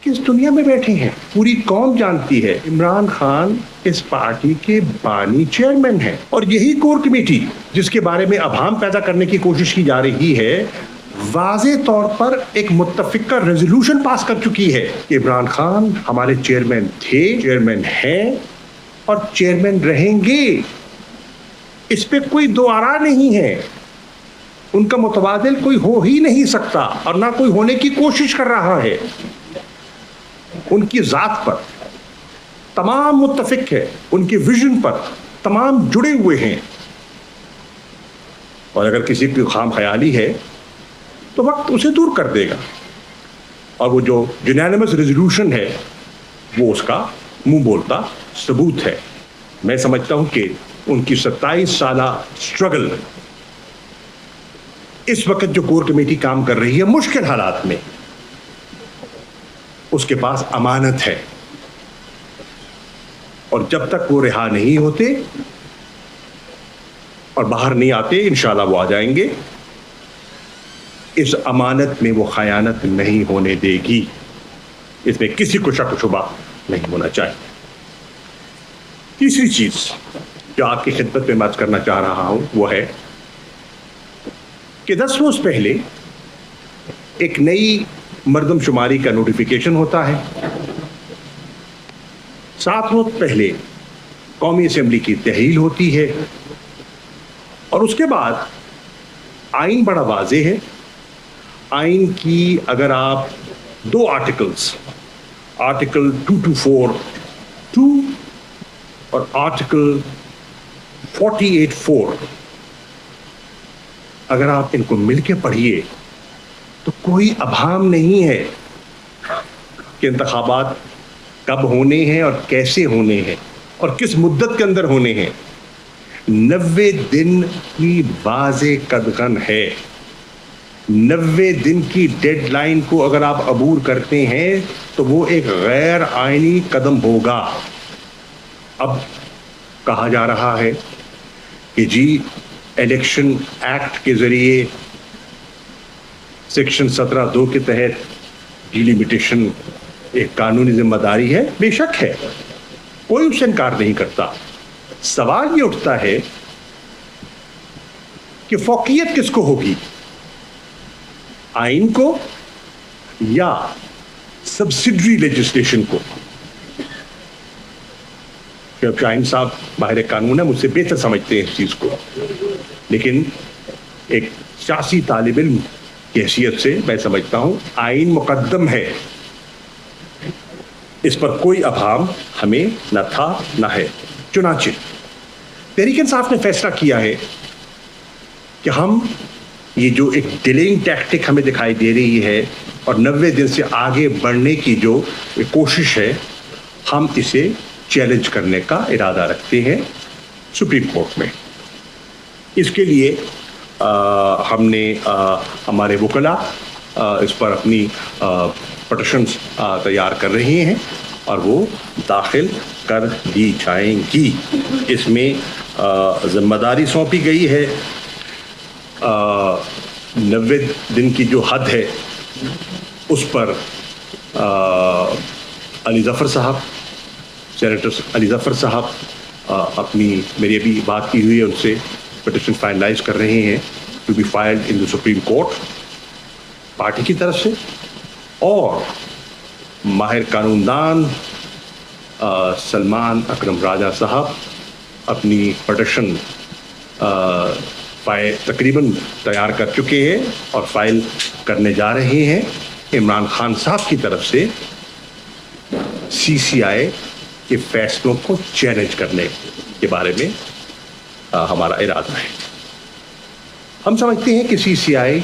किस दुनिया में बैठे हैं? पूरी कौम जानती है इमरान खान इस पार्टी के बानी चेयरमैन हैं, और यही कोर कमेटी जिसके बारे में अभाम पैदा करने की कोशिश की जा रही है, वाज़े तौर पर एक मुत्तफ़िका रेजोल्यूशन पास कर चुकी है कि इमरान खान हमारे चेयरमैन थे, चेयरमैन हैं और चेयरमैन रहेंगे। इस पे कोई दो आरा नहीं है, उनका मुतबादिल कोई हो ही नहीं सकता और ना कोई होने की कोशिश कर रहा है। उनकी ज़ात पर तमाम मुत्तफिक है, उनके विजन पर तमाम जुड़े हुए हैं, और अगर किसी की खाम ख्याली है तो वक्त उसे दूर कर देगा। और वो जो यूनानिमस रेजोल्यूशन है वो उसका मुंह बोलता सबूत है। मैं समझता हूं कि उनकी 27 साला स्ट्रगल, इस वक्त जो कोर कमेटी काम कर रही है मुश्किल हालात में, उसके पास अमानत है, और जब तक वो रिहा नहीं होते और बाहर नहीं आते, इंशाल्लाह वो आ जाएंगे, इस अमानत में वो खयानत नहीं होने देगी। इसमें किसी को शक शुबा नहीं होना चाहिए। तीसरी चीज जो आपकी खिदमत में बात करना चाह रहा हूं वो है कि 10 रोज पहले एक नई मर्दमशुमारी का नोटिफिकेशन होता है। 7 रोज पहले कौमी असेंबली की तहरील होती है, और उसके बाद आइन बड़ा वाज़े है। आइन की अगर आप 2 आर्टिकल्स, आर्टिकल 224(2) और आर्टिकल 48(4), अगर आप इनको मिलके पढ़िए तो कोई अभाम नहीं है कि इंतखाबात कब होने हैं और कैसे होने हैं और किस मुद्दत के अंदर होने हैं। 90 दिन की वाज़े कदगन है। 90 दिन की डेडलाइन को अगर आप अबूर करते हैं तो वो एक गैर आइनी कदम होगा। अब कहा जा रहा है कि जी इलेक्शन एक्ट के जरिए सेक्शन 17(2) के तहत डिलिमिटेशन एक कानूनी जिम्मेदारी है। बेशक है, कोई उससे इनकार नहीं करता। सवाल ये उठता है कि फौकियत किसको होगी, आइन को या सब्सिडरी लेजिस्लेशन को। शाहीन साहब बाहर कानून है, मुझसे बेहतर समझते हैं इस चीज को, लेकिन एक सियासी तालिब इल्म की हैसियत से मैं समझता हूं आइन मुकद्दम है। इस पर कोई अभाम हमें न था न है। चुनांचे तहरीक इंसाफ ने फैसला किया है कि हम ये जो एक डिलेइंग टैक्टिक हमें दिखाई दे रही है और 90 दिन से आगे बढ़ने की जो कोशिश है, हम इसे चैलेंज करने का इरादा रखते हैं सुप्रीम कोर्ट में। इसके लिए हमने हमारे वकला इस पर अपनी पटिशन्स तैयार कर रहे हैं और वो दाखिल कर दी जाएंगी। इसमें जिम्मेदारी सौंपी गई है 90 दिन की जो हद है उस पर अली ज़फ़र साहब, सेनेटर अली ज़फ़र साहब अपनी, मेरी अभी बात की हुई है उनसे, पिटिशन फाइनलाइज कर रहे हैं to be filed in the supreme court party की तरफ से, और माहिर कानूनदान सलमान अकरम राजा साहब अपनी पिटिशन तकरीबन तैयार कर चुके हैं और फाइल करने जा रहे हैं। इमरान खान साहब की तरफ से CCI के फैसलों को चैलेंज करने के बारे में हमारा इरादा है। हम समझते हैं कि CCI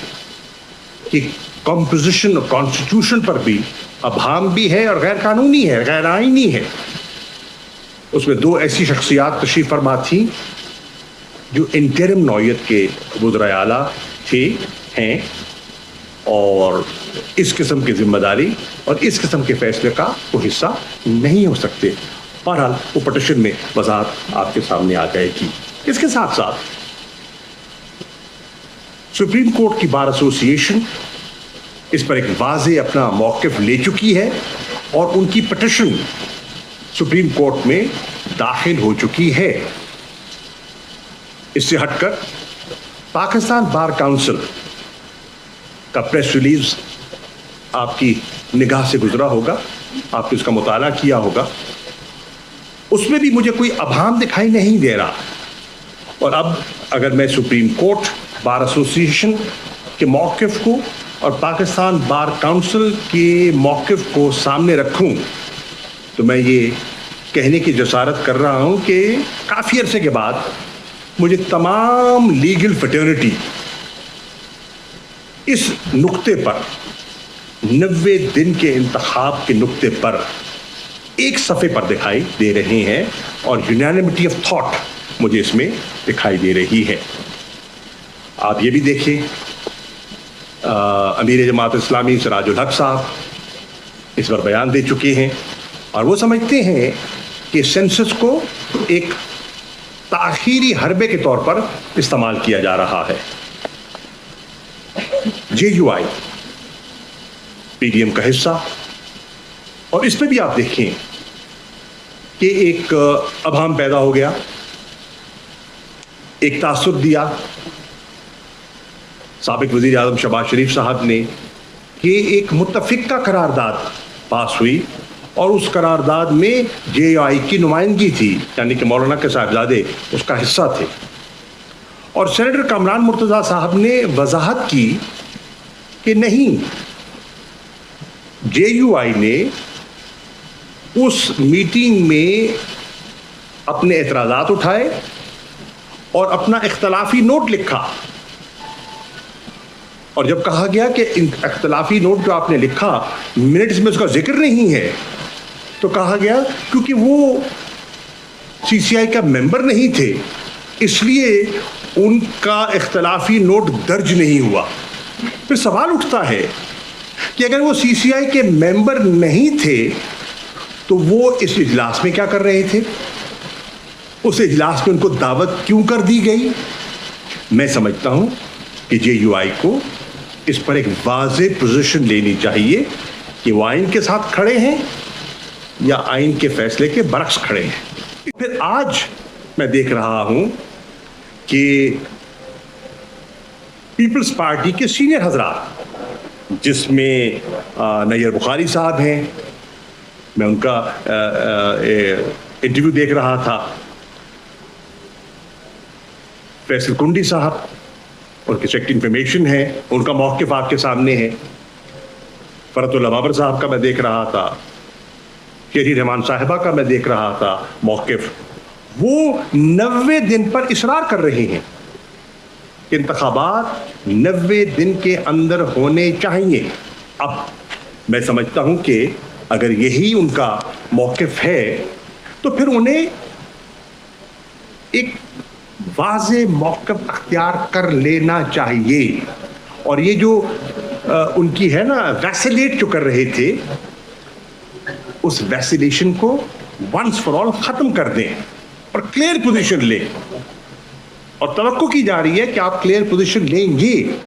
की कॉम्पोजिशन और कॉन्स्टिट्यूशन पर भी अभाम भी है और गैर कानूनी है, गैर आईनी है। उसमें 2 ऐसी शख्सियात तशरीफ फरमा थी जो इंटरिम नौयत के वज़ीर आला थे हैं, और इस किस्म की जिम्मेदारी और इस किस्म के फैसले का वो हिस्सा नहीं हो सकते। बहरहाल वो पिटिशन में वज़ाहत आपके सामने आ जाएगी। इसके साथ साथ सुप्रीम कोर्ट की बार एसोसिएशन इस पर एक वाज़े अपना मौक़िफ़ ले चुकी है اور ان کی پٹیشن سپریم کورٹ میں داخل ہو چکی ہے. اس سے ہٹ کر پاکستان بار کاؤنسل کا پریس ریلیز آپ کی نگاہ سے گزرا ہوگا, آپ نے اس کا مطالعہ کیا ہوگا. اس میں بھی مجھے کوئی ابہام دکھائی نہیں دے رہا. اور اب اگر میں سپریم کورٹ, بار ایسوسی ایشن کے موقف کو اور پاکستان بار کاؤنسل کے موقف کو سامنے رکھوں تو میں یہ کہنے کی جسارت کر رہا ہوں کہ کافی عرصے کے بعد مجھے تمام لیگل فٹرنٹی اس نقطے پر, 90 دن کے انتخاب کے نقطے پر ایک صفحے پر دکھائی دے رہے ہیں, اور یونانیمٹی آف تھاٹ مجھے اس میں دکھائی دے رہی ہے. آپ یہ بھی دیکھیں, امیر جماعت اسلامی سراج الحق صاحب اس پر بیان دے چکے ہیں, اور وہ سمجھتے ہیں کہ سینسس کو ایک تاخیری حربے کے طور پر استعمال کیا جا رہا ہے. J U I P D M کا حصہ, اور اس میں بھی آپ دیکھیں کہ ایک ابہام پیدا ہو گیا, ایک تاثر دیا سابق وزیر اعظم شہباز شریف صاحب نے کہ ایک متفقہ قرارداد پاس ہوئی, اور اس قرارداد میں جے یو آئی کی نمائندگی تھی, یعنی کہ مولانا کے صاحبزادے اس کا حصہ تھے. اور سینیٹر کامران مرتضیٰ صاحب نے وضاحت کی کہ نہیں, جے یو آئی نے اس میٹنگ میں اپنے اعتراضات اٹھائے اور اپنا اختلافی نوٹ لکھا, اور جب کہا گیا کہ اختلافی نوٹ جو آپ نے لکھا منٹس میں اس کا ذکر نہیں ہے, تو کہا گیا کیونکہ وہ سی سی آئی کا ممبر نہیں تھے اس لیے ان کا اختلافی نوٹ درج نہیں ہوا. پھر سوال اٹھتا ہے کہ اگر وہ سی سی آئی کے ممبر نہیں تھے تو وہ اس اجلاس میں کیا کر رہے تھے, اس اجلاس میں ان کو دعوت کیوں کر دی گئی. میں سمجھتا ہوں کہ جے یو آئی کو اس پر ایک واضح پوزیشن لینی چاہیے کہ وہ آئین کے ساتھ کھڑے ہیں یا آئین کے فیصلے کے برعکس کھڑے ہیں. پھر آج میں دیکھ رہا ہوں کہ پیپلز پارٹی کے سینئر حضرات, جس میں نیر بخاری صاحب ہیں, میں ان کا انٹرویو دیکھ رہا تھا, فیصل کنڈی صاحب ان کے سیکٹری انفارمیشن ہے, ان کا موقف آپ کے سامنے ہے, فرت اللہ بابر صاحب کا میں دیکھ رہا تھا, شیری رحمان صاحبہ کا میں دیکھ رہا تھا موقف. وہ 90 دن پر اصرار کر رہے ہیں کہ انتخابات 90 دن کے اندر ہونے چاہیے. اب میں سمجھتا ہوں کہ اگر یہی ان کا موقف ہے تو پھر انہیں ایک واضح موقف اختیار کر لینا چاہیے, اور یہ جو ان کی ہے نا ویسیلیٹ جو کر رہے تھے, اس ویسیلیشن کو ونس فار آل ختم کر دیں اور کلیئر پوزیشن لیں, اور توقع کی جا رہی ہے کہ آپ کلیئر پوزیشن لیں گے.